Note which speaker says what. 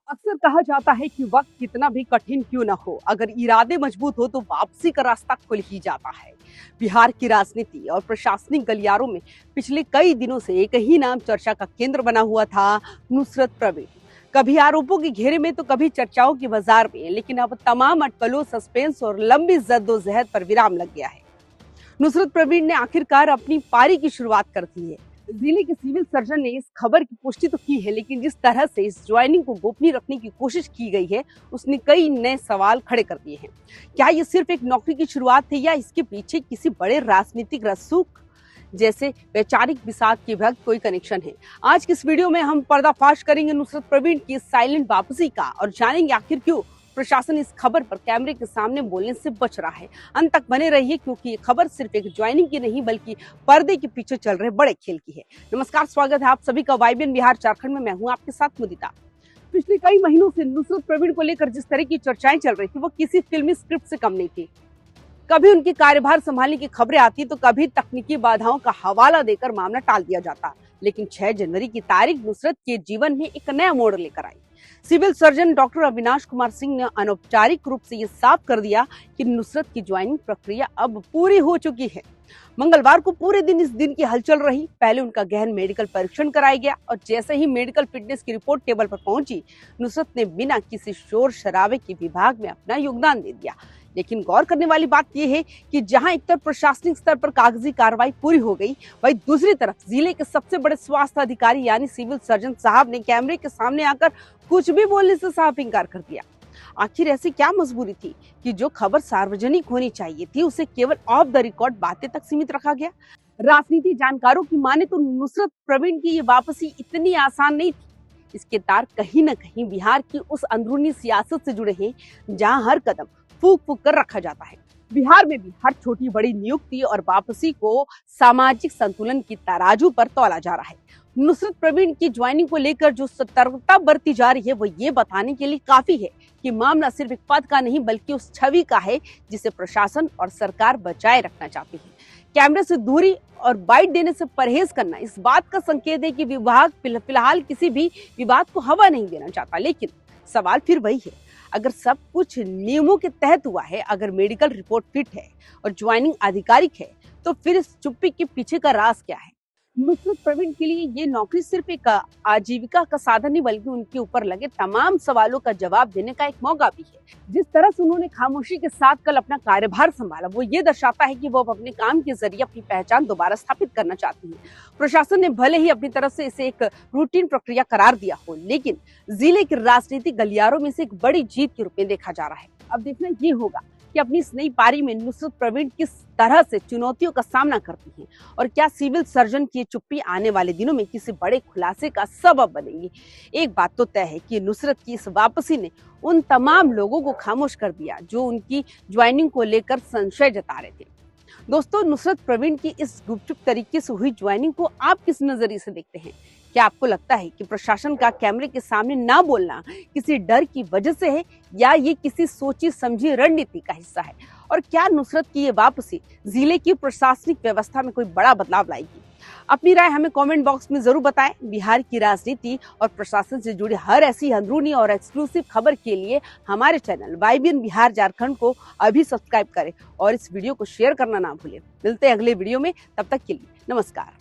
Speaker 1: अक्सर कहा जाता है कि वक्त कितना भी कठिन क्यों न हो, अगर इरादे मजबूत हो तो वापसी का रास्ता खुल ही जाता है। बिहार की राजनीति और प्रशासनिक गलियारों में पिछले कई दिनों से एक ही नाम चर्चा का केंद्र बना हुआ था, नुसरत प्रवीण। कभी आरोपों के घेरे में तो कभी चर्चाओं की बाजार में, लेकिन अब तमाम अटकलों, सस्पेंस और लंबी जद्दोजहद पर विराम लग गया है। नुसरत प्रवीण ने आखिरकार अपनी पारी की शुरुआत कर दी है। जिले के सिविल सर्जन ने इस खबर की पुष्टि तो की है, लेकिन जिस तरह से इस ज्वाइनिंग को गोपनीय रखने की कोशिश की गई है, उसने कई नए सवाल खड़े कर दिए हैं। क्या ये सिर्फ एक नौकरी की शुरुआत थी या इसके पीछे किसी बड़े राजनीतिक रसूख जैसे वैचारिक विषाद के भक्त कोई कनेक्शन है? आज की इस वीडियो में हम पर्दाफाश करेंगे नुसरत प्रवीण की साइलेंट वापसी का और जानेंगे आखिर क्यों प्रशासन इस खबर पर कैमरे के सामने बोलने से बच रहा है। अंत तक बने रहिए, क्योंकि ये खबर सिर्फ एक ज्वाइनिंग की नहीं बल्कि पर्दे के पीछे चल रहे बड़े खेल की है। नमस्कार, स्वागत है आप सभी का वाइबियन बिहार झारखंड में। मैं हूं आपके साथ मुदिता। पिछले कई महीनों से नुसरत प्रवीण को लेकर जिस तरह की चर्चाएं चल रही थी, वो किसी फिल्मी स्क्रिप्ट से कम नहीं थी। कभी उनकी कार्यभार संभालने की खबरें आती तो कभी तकनीकी बाधाओं का हवाला देकर मामला टाल दिया जाता। लेकिन 6 जनवरी की तारीख नुसरत के जीवन में एक नया मोड़ लेकर आई। Civil surgeon doctor Avinash Kumar Singh ने अनौपचारिक रूप से ये साफ कर दिया कि नुसरत की ज्वाइनिंग प्रक्रिया अब पूरी हो चुकी है। मंगलवार को पूरे दिन इस दिन की हलचल रही। पहले उनका गहन मेडिकल परीक्षण कराया गया और जैसे ही मेडिकल फिटनेस की रिपोर्ट टेबल पर पहुंची, नुसरत ने बिना किसी शोर शराबे के विभाग में अपना योगदान दे दिया। लेकिन गौर करने वाली बात यह है कि जहां एक तरफ प्रशासनिक स्तर पर कागजी कार्रवाई पूरी हो गई, वहीं दूसरी तरफ जिले के सबसे बड़े स्वास्थ्य अधिकारी यानी सिविल सर्जन साहब ने कैमरे के सामने आकर कुछ भी बोलने से साफ इंकार कर दिया। आखिर ऐसी क्या मजबूरी थी कि जो खबर सार्वजनिक होनी चाहिए थी, उसे केवल ऑफ द रिकॉर्ड बातें तक सीमित रखा गया? राजनीति जानकारों की माने तो नुसरत प्रवीण की ये वापसी इतनी आसान नहीं थी। इसके तार कहीं न कहीं बिहार की उस अंदरूनी सियासत से जुड़े हैं, जहां हर कदम फूक फूक कर रखा जाता है। बिहार में भी हर छोटी बड़ी नियुक्ति और वापसी को सामाजिक संतुलन की तराजू पर तौला जा रहा है। नुसरत प्रवीण की ज्वाइनिंग को लेकर जो सतर्कता बरती जा रही है, वो ये बताने के लिए काफी है कि मामला सिर्फ एक पद का नहीं बल्कि उस छवि का है जिसे प्रशासन और सरकार बचाए रखना चाहती है। कैमरे से दूरी और बाइट देने से परहेज करना इस बात का संकेत है कि विभाग फिलहाल किसी भी विवाद को हवा नहीं देना चाहता। लेकिन सवाल फिर वही है, अगर सब कुछ नियमों के तहत हुआ है, अगर मेडिकल रिपोर्ट फिट है और ज्वाइनिंग आधिकारिक है, तो फिर इस चुप्पी के पीछे का राज क्या है? नुसरत प्रवीण के लिए ये नौकरी सिर्फ एक आजीविका का साधन नहीं बल्कि उनके ऊपर लगे तमाम सवालों का जवाब देने का एक मौका भी है। जिस तरह से उन्होंने खामोशी के साथ कल अपना कार्यभार संभाला, वो ये दर्शाता है कि वो अपने काम के जरिए अपनी पहचान दोबारा स्थापित करना चाहती है। प्रशासन ने भले ही अपनी तरफ से इसे एक रूटीन प्रक्रिया करार दिया हो, लेकिन जिले के राजनीतिक गलियारों में इसे एक बड़ी जीत के रूप में देखा जा रहा है। अब देखना ये होगा कि अपनी इस नई पारी में नुसरत प्रवीण किस तरह से चुनौतियों का सामना करती हैं और क्या सिविल सर्जन की चुप्पी आने वाले दिनों में किसी बड़े खुलासे का सबब बनेगी। एक बात तो तय है कि नुसरत की इस वापसी ने उन तमाम लोगों को खामोश कर दिया जो उनकी ज्वाइनिंग को लेकर संशय जता रहे थे। दोस्तों, नुसरत प्रवीण की इस गुपचुप तरीके से हुई ज्वाइनिंग को आप किस नजरिए से देखते हैं? क्या आपको लगता है कि प्रशासन का कैमरे के सामने ना बोलना किसी डर की वजह से है या ये किसी सोची समझी रणनीति का हिस्सा है? और क्या नुसरत की ये वापसी जिले की प्रशासनिक व्यवस्था में कोई बड़ा बदलाव लाएगी? अपनी राय हमें कमेंट बॉक्स में जरूर बताएं। बिहार की राजनीति और प्रशासन से जुड़ी हर ऐसी अंदरूनी और एक्सक्लूसिव खबर के लिए हमारे चैनल वाइबियन बिहार झारखंड को अभी सब्सक्राइब करें और इस वीडियो को शेयर करना ना भूलें। मिलते हैं अगले वीडियो में, तब तक के लिए नमस्कार।